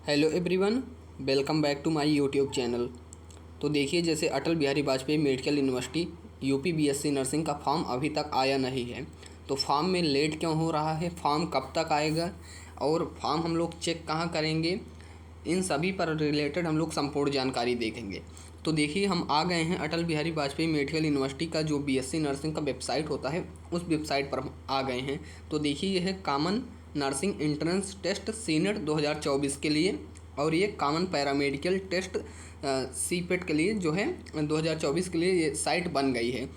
Hello everyone, welcome back to my YouTube channel. तो देखिए, जैसे Atal Bihari Vajpayee medical university UP BSc nursing का form अभी तक आया नहीं है। तो फॉर्म में लेट क्यों हो रहा है, फॉर्म कब तक आएगा और फॉर्म हम लोग चेक कहाँ करेंगे, इन सभी पर रिलेटेड हम लोग संपूर्ण जानकारी देखेंगे। तो देखिए, हम आ गए हैं अटल बिहारी वाजपेयी मेडिकल यूनिवर्सिटी का जो बीएससी नर्सिंग का वेबसाइट होता है, उस वेबसाइट पर हम आ गए हैं। तो देखिए, यह है common nursing entrance test CNET 2024 के लिए, और ये कॉमन पैरामेडिकल टेस्ट सीपेट के लिए जो है 2024 के लिए ये साइट बन गई है।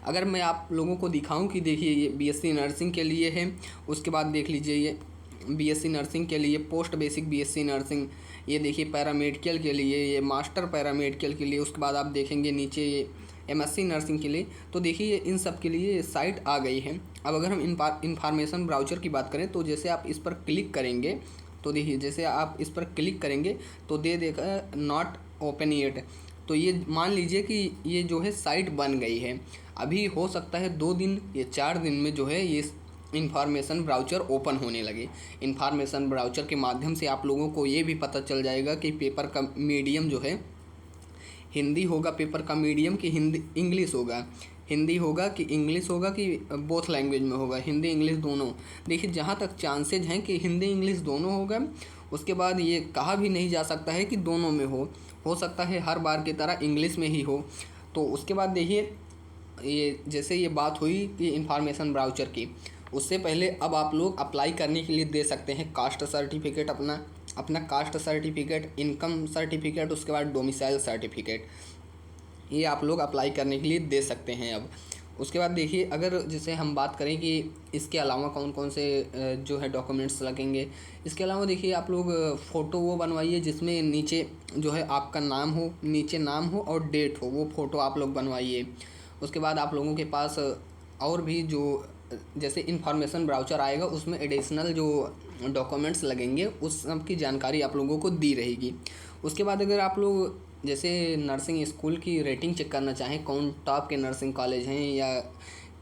अगर मैं आप लोगों को दिखाऊं कि देखिए, ये बीएससी नर्सिंग के लिए है, उसके बाद देख लीजिए ये बीएससी नर्सिंग के लिए पोस्ट बेसिक बीएससी नर्सिंग, ये देखिए पैरामेडिकल के लिए, ये मास्टर पैरामेडिकल के लिए, उसके बाद आप देखेंगे नीचे ये एमएससी नर्सिंग के लिए। तो देखिए, इन सब के लिए साइट आ गई है। अब अगर हम इंफॉर्मेशन ब्राउचर की बात करें, तो जैसे आप इस पर क्लिक करेंगे, तो देखिए जैसे आप इस पर क्लिक करेंगे तो दे देगा नॉट ओपन येट। तो ये मान लीजिए कि ये जो है साइट बन गई है। अभी हो सकता है 2 दिन या 4 दिन में जो है ये इंफॉर्मेशन ब्राउचर ओपन होने लगे। इंफॉर्मेशन ब्राउचर के माध्यम से आप लोगों को ये भी पता चल जाएगा कि पेपर का मीडियम जो है हिंदी होगा, पेपर का मीडियम कि हिंदी इंग्लिश होगा, हिंदी होगा कि इंग्लिश होगा, कि बोथ लैंग्वेज में होगा, हिंदी इंग्लिश दोनों। देखिए, जहाँ तक चांसेज हैं कि हिंदी इंग्लिश दोनों होगा, उसके बाद ये कहा भी नहीं जा सकता है कि दोनों में हो सकता है हर बार की तरह इंग्लिश में ही हो। तो उसके बाद देखिए, ये जैसे ये बात हुई कि इंफॉर्मेशन ब्राउचर की, उससे पहले अब आप लोग अप्लाई करने के लिए दे सकते हैं कास्ट सर्टिफिकेट, अपना कास्ट सर्टिफिकेट, इनकम सर्टिफिकेट, उसके बाद डोमिसाइल सर्टिफिकेट, ये आप लोग अप्लाई करने के लिए दे सकते हैं अब। उसके बाद देखिए, अगर जैसे हम बात करें कि इसके अलावा कौन कौन से जो है डॉक्यूमेंट्स लगेंगे, इसके अलावा देखिए आप लोग फ़ोटो वो बनवाइए जिसमें नीचे जो है आपका नाम हो, नीचे नाम हो और डेट हो, वो फ़ोटो आप लोग बनवाइए। उसके बाद आप लोगों के पास और भी जो जैसे इन्फॉर्मेशन ब्राउचर आएगा, उसमें एडिशनल जो डॉक्यूमेंट्स लगेंगे उस सब की जानकारी आप लोगों को दी रहेगी। उसके बाद अगर आप लोग जैसे नर्सिंग स्कूल की रेटिंग चेक करना चाहें, कौन टॉप के नर्सिंग कॉलेज हैं या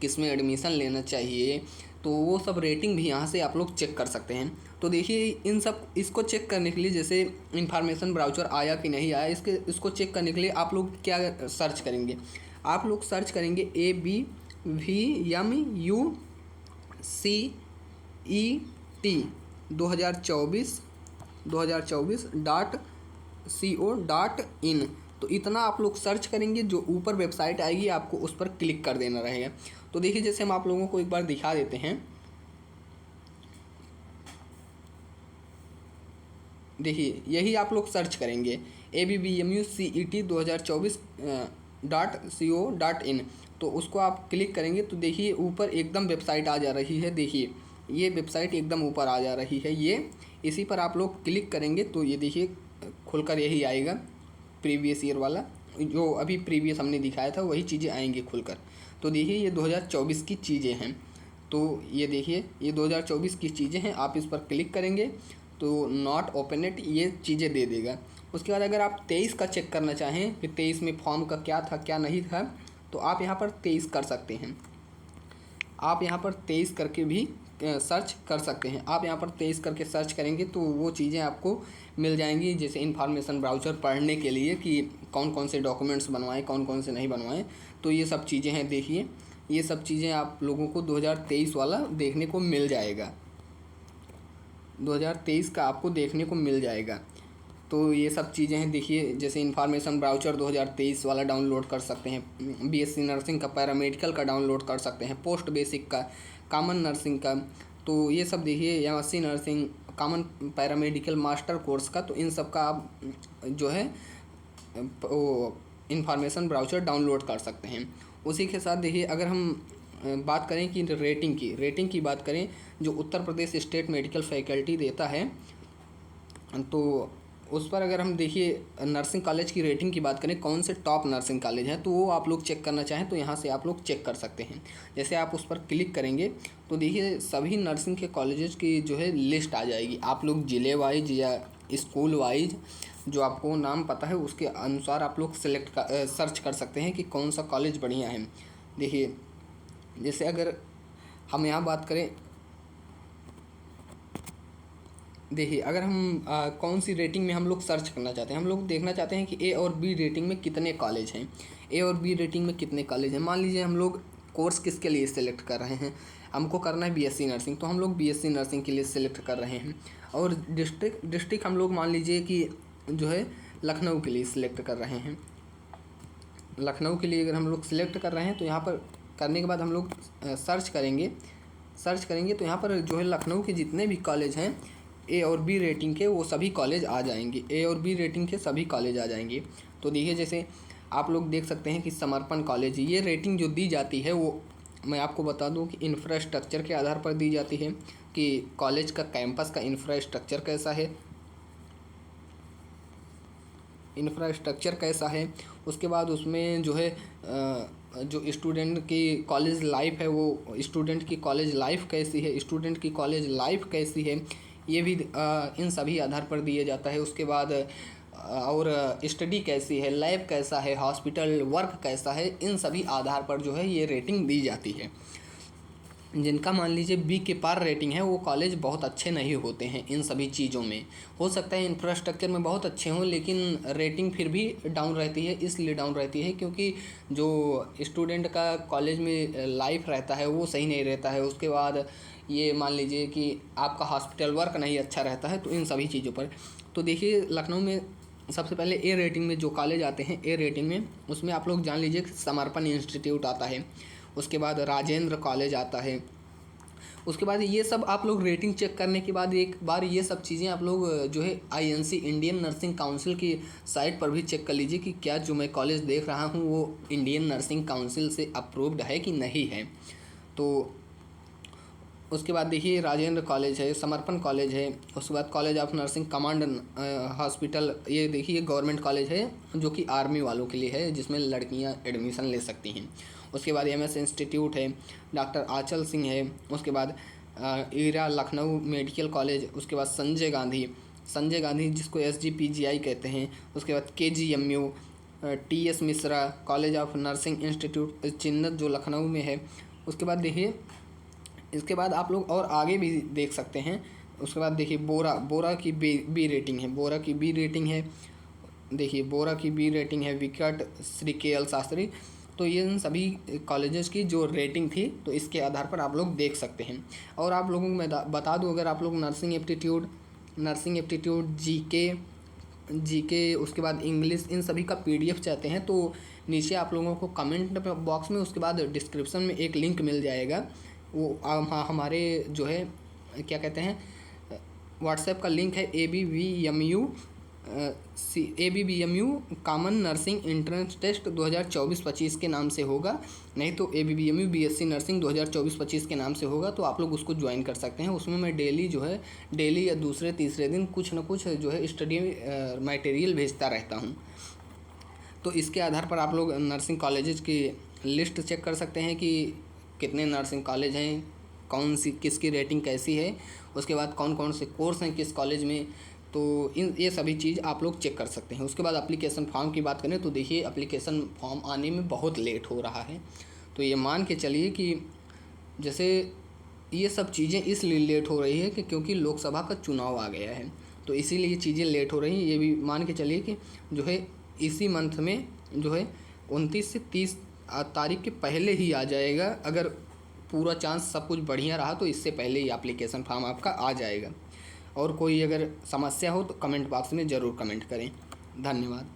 किस में एडमिशन लेना चाहिए, तो वो सब रेटिंग भी यहाँ से आप लोग चेक कर सकते हैं। तो देखिए, इन सब इसको चेक करने के लिए, जैसे इन्फॉर्मेशन ब्राउचर आया कि नहीं आया, इसको चेक करने के लिए आप लोग क्या सर्च करेंगे, आप लोग सर्च करेंगे ABVMUCET 2024 .co.in। तो इतना आप लोग सर्च करेंगे, जो ऊपर वेबसाइट आएगी आपको उस पर क्लिक कर देना रहेगा। तो देखिए, जैसे हम आप लोगों को एक बार दिखा देते हैं। देखिए, यही आप लोग सर्च करेंगे ABVMUCET 2024 .co.in। तो उसको आप क्लिक करेंगे तो देखिए ऊपर एकदम वेबसाइट आ जा रही है। देखिए, ये वेबसाइट एकदम ऊपर आ जा रही है। ये इसी पर आप लोग क्लिक करेंगे तो ये देखिए खुलकर यही आएगा, प्रीवियस ईयर वाला, जो अभी प्रीवियस हमने दिखाया था वही चीज़ें आएंगी खुलकर। तो देखिए, ये 2024 की चीज़ें हैं। तो ये देखिए, ये 2024 की चीज़ें हैं। आप इस पर क्लिक करेंगे तो नॉट ओपन इट, ये चीज़ें दे देगा। उसके बाद अगर आप 23 का चेक करना चाहें कि 23 में फॉर्म का क्या था क्या नहीं था, तो आप यहाँ पर 23 कर सकते हैं। आप यहाँ पर 23 करके भी सर्च कर सकते हैं। आप यहाँ पर 23 करके सर्च करेंगे तो वो चीज़ें आपको मिल जाएंगी, जैसे इन्फॉर्मेशन ब्राउचर पढ़ने के लिए कि कौन कौन से डॉक्यूमेंट्स बनवाएं, कौन कौन से नहीं बनवाएं। तो ये सब चीज़ें हैं। देखिए, ये सब चीज़ें आप लोगों को 2023 वाला देखने को मिल जाएगा, 2023 का आपको देखने को मिल जाएगा। तो ये सब चीज़ें हैं। देखिए, जैसे इन्फॉर्मेशन ब्राउचर 2023 वाला डाउनलोड कर सकते हैं, बीएससी नर्सिंग का पैरामेडिकल का डाउनलोड कर सकते हैं, पोस्ट बेसिक का, कॉमन नर्सिंग का। तो ये सब देखिए, MSc nursing, common paramedical master course का, तो इन सब का आप जो है वो इन्फॉर्मेशन ब्राउचर डाउनलोड कर सकते हैं। उसी के साथ देखिए, अगर हम बात करें कि रेटिंग की बात करें, जो Uttar Pradesh state medical faculty देता है, तो उस पर अगर हम देखिए नर्सिंग कॉलेज की रेटिंग की बात करें, कौन से टॉप नर्सिंग कॉलेज हैं, तो वो आप लोग चेक करना चाहें तो यहाँ से आप लोग चेक कर सकते हैं। जैसे आप उस पर क्लिक करेंगे तो देखिए सभी नर्सिंग के कॉलेजेस की जो है लिस्ट आ जाएगी। आप लोग ज़िले वाइज या स्कूल वाइज जो आपको नाम पता है उसके अनुसार आप लोग सर्च कर सकते हैं कि कौन सा कॉलेज बढ़िया है। देखिए, जैसे अगर हम यहाँ बात करें, देखिए, अगर हम कौन सी रेटिंग में हम लोग सर्च करना चाहते हैं, हम लोग देखना चाहते हैं कि ए और बी रेटिंग में कितने कॉलेज हैं। ए और बी रेटिंग में कितने कॉलेज हैं। मान लीजिए हम लोग कोर्स किसके लिए सेलेक्ट कर रहे हैं, हमको करना है बीएससी नर्सिंग, तो हम लोग बीएससी नर्सिंग के लिए सेलेक्ट कर रहे हैं। और डिस्ट्रिक्ट हम लोग मान लीजिए कि जो है लखनऊ के लिए सिलेक्ट कर रहे हैं। लखनऊ के लिए अगर हम लोग सिलेक्ट कर रहे हैं तो यहाँ पर करने के बाद हम लोग सर्च करेंगे तो यहाँ पर जो है लखनऊ के जितने भी कॉलेज हैं ए और बी रेटिंग के, वो सभी कॉलेज आ जाएंगे। ए और बी रेटिंग के सभी कॉलेज आ जाएंगे। तो देखिए, जैसे आप लोग देख सकते हैं कि समर्पण कॉलेज, ये रेटिंग जो दी जाती है वो मैं आपको बता दूं कि इंफ्रास्ट्रक्चर के आधार पर दी जाती है कि कॉलेज का कैंपस का इंफ्रास्ट्रक्चर कैसा है। उसके बाद उसमें जो है जो स्टूडेंट की कॉलेज लाइफ है, वो स्टूडेंट की कॉलेज लाइफ कैसी है, ये भी इन सभी आधार पर दिया जाता है। उसके बाद और स्टडी कैसी है, लैब कैसा है, हॉस्पिटल वर्क कैसा है, इन सभी आधार पर जो है ये रेटिंग दी जाती है। जिनका मान लीजिए बी के पार रेटिंग है, वो कॉलेज बहुत अच्छे नहीं होते हैं इन सभी चीज़ों में। हो सकता है इंफ्रास्ट्रक्चर में बहुत अच्छे हों, लेकिन रेटिंग फिर भी डाउन रहती है। इसलिए डाउन रहती है क्योंकि जो स्टूडेंट का कॉलेज में लाइफ रहता है वो सही नहीं रहता है। उसके बाद ये मान लीजिए कि आपका हॉस्पिटल वर्क नहीं अच्छा रहता है, तो इन सभी चीज़ों पर। तो देखिए, लखनऊ में सबसे पहले ए रेटिंग में जो कॉलेज आते हैं, ए रेटिंग में उसमें आप लोग जान लीजिए कि समर्पण इंस्टीट्यूट आता है। उसके बाद राजेंद्र कॉलेज आता है। उसके बाद ये सब आप लोग रेटिंग चेक करने के बाद एक बार ये सब चीज़ें आप लोग जो है आईएनसी इंडियन नर्सिंग काउंसिल की साइट पर भी चेक कर लीजिए कि क्या जो मैं कॉलेज देख रहा हूँ वो इंडियन नर्सिंग काउंसिल से अप्रूव्ड है कि नहीं है। तो उसके बाद देखिए, राजेंद्र कॉलेज है, समर्पण कॉलेज है। उसके बाद college of nursing command hospital, ये देखिए गवर्नमेंट कॉलेज है जो कि आर्मी वालों के लिए है, जिसमें लड़कियां एडमिशन ले सकती हैं। उसके बाद एमएस इंस्टीट्यूट है, डॉक्टर आंचल सिंह है। उसके बाद ईरा लखनऊ मेडिकल कॉलेज। उसके बाद संजय गांधी जिसको एसजीपीजीआई कहते हैं। उसके बाद KGMU, TS Mishra college of nursing institute चिन्नत जो लखनऊ में है। उसके बाद देखिए, इसके बाद आप लोग और आगे भी देख सकते हैं। उसके बाद देखिए बोरा की बी रेटिंग है, देखिए बोरा की बी रेटिंग है, विकट, श्री के एल शास्त्री। तो ये इन सभी कॉलेजेस की जो रेटिंग थी, तो इसके आधार पर आप लोग देख सकते हैं। और आप लोगों को मैं बता दूं, अगर आप लोग नर्सिंग एप्टीट्यूड जीके उसके बाद इंग्लिश, इन सभी का पीडीएफ चाहते हैं तो नीचे आप लोगों को कमेंट बॉक्स में, उसके बाद डिस्क्रिप्शन में एक लिंक मिल जाएगा। वो हमारे जो है क्या कहते हैं, व्हाट्सएप का लिंक है ABBMU common nursing entrance test 2024-25 के नाम से होगा। नहीं तो ABBMU बीएससी नर्सिंग 2024-25 के नाम से होगा। तो आप लोग उसको ज्वाइन कर सकते हैं। उसमें मैं डेली या दूसरे तीसरे दिन कुछ ना कुछ जो है स्टडी मटेरियल भेजता रहता हूँ। तो इसके आधार पर आप लोग नर्सिंग कॉलेजेस की लिस्ट चेक कर सकते हैं कि कितने नर्सिंग कॉलेज हैं, कौन सी किसकी रेटिंग कैसी है, उसके बाद कौन कौन से कोर्स हैं किस कॉलेज में। तो ये सभी चीज़ आप लोग चेक कर सकते हैं। उसके बाद एप्लीकेशन फॉर्म की बात करें तो देखिए, एप्लीकेशन फॉर्म आने में बहुत लेट हो रहा है। तो ये मान के चलिए कि जैसे ये सब चीज़ें इसलिए लेट हो रही है कि क्योंकि लोकसभा का चुनाव आ गया है, तो इसीलिए ये चीज़ें लेट हो रही हैं। ये भी मान के चलिए कि जो है इसी मंथ में जो है 29 से 30 तारीख के पहले ही आ जाएगा। अगर पूरा चांस सब कुछ बढ़िया रहा तो इससे पहले ही एप्लीकेशन फॉर्म आपका आ जाएगा। और कोई अगर समस्या हो तो कमेंट बॉक्स में ज़रूर कमेंट करें। धन्यवाद।